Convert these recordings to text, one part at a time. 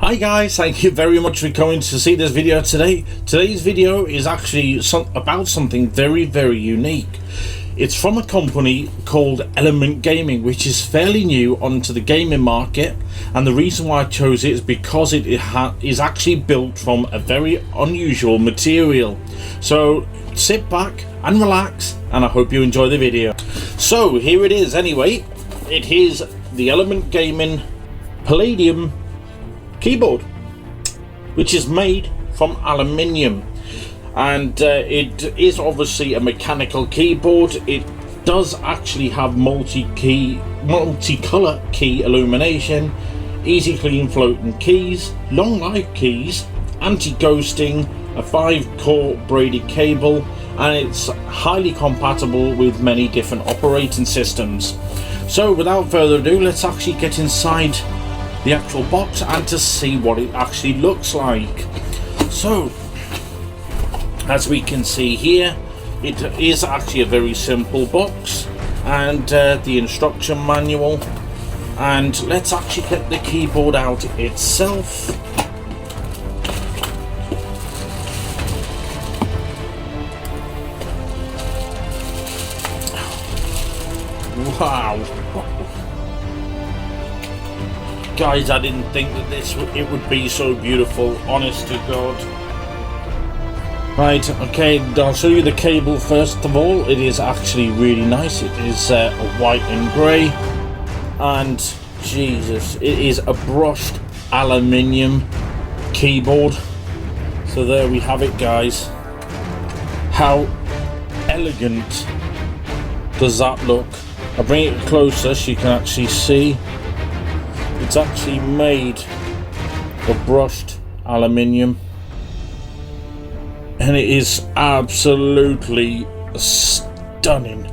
Hi guys, thank you very much for coming to see this video today. Today's video is actually about something very unique. It's from a company called Element Gaming, which is fairly new onto the gaming market, and the reason why I chose it is because it is actually built from a very unusual material. So sit back and relax, and I hope you enjoy the video. So here it is anyway. It is the Element Gaming Palladium Keyboard, which is made from aluminium, and it is obviously a mechanical keyboard. It does actually have multi-color key illumination, easy clean floating keys, long life keys, anti-ghosting, a 5-core braided cable, and it's highly compatible with many different operating systems. So without further ado, let's actually get inside the actual box and to see what it actually looks like. So as we can see here, it is actually a very simple box, and the instruction manual, and let's actually get the keyboard out itself. Wow. Guys, I didn't think that it would be so beautiful, honest to God. Right, okay, I'll show you the cable first of all. It is actually really nice. It is white and grey, and Jesus, it is a brushed aluminium keyboard. So there we have it, guys. How elegant does that look? I'll bring it closer so you can actually see. It's actually made of brushed aluminium, and it is absolutely stunning.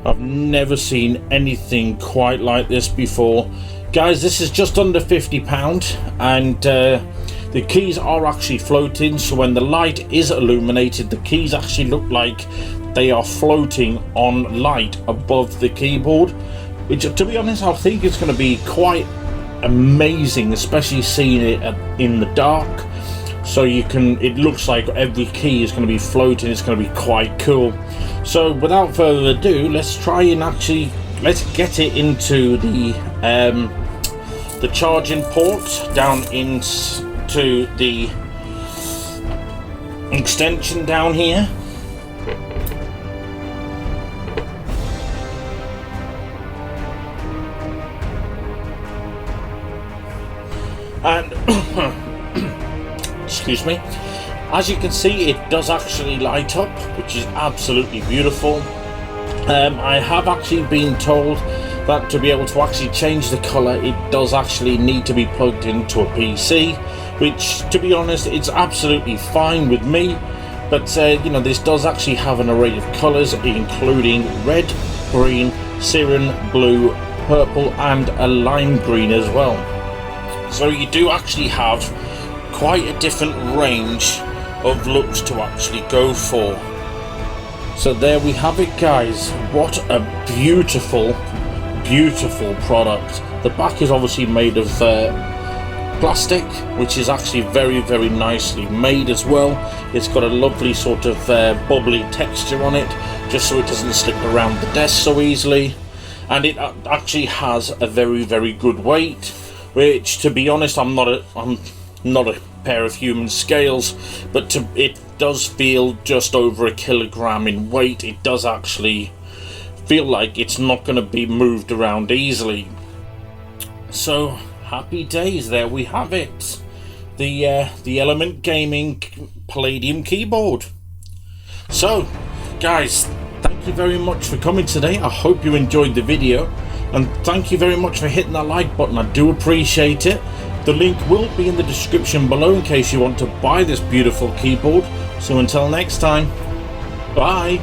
I've never seen anything quite like this before. Guys, this is just under £50, and the keys are actually floating, so when the light is illuminated, the keys actually look like they are floating on light above the keyboard, which, to be honest, I think it's going to be quite amazing, especially seeing it in the dark. So it looks like every key is going to be floating. It's going to be quite cool. So without further ado, let's try and let's get it into the charging port, down into the extension down here. And excuse me, as you can see, it does actually light up, which is absolutely beautiful. I have actually been told that to be able to actually change the color, it does actually need to be plugged into a PC, which, to be honest, it's absolutely fine with me. But you know, this does actually have an array of colors, including red, green, cyan, blue, purple, and a lime green as well. So you do actually have quite a different range of looks to actually go for. So there we have it, guys. What a beautiful product. The back is obviously made of plastic, which is actually very nicely made as well. It's got a lovely sort of bubbly texture on it, just so it doesn't slip around the desk so easily. And it actually has a very good weight, which, to be honest, I'm not a pair of human scales, but it does feel just over a kilogram in weight. It does actually feel like it's not going to be moved around easily. So happy days, there we have it, the Element Gaming Palladium keyboard. So guys, thank you very much for coming today. I hope you enjoyed the video, and thank you very much for hitting that like button. I do appreciate it. The link will be in the description below in case you want to buy this beautiful keyboard. So until next time, bye.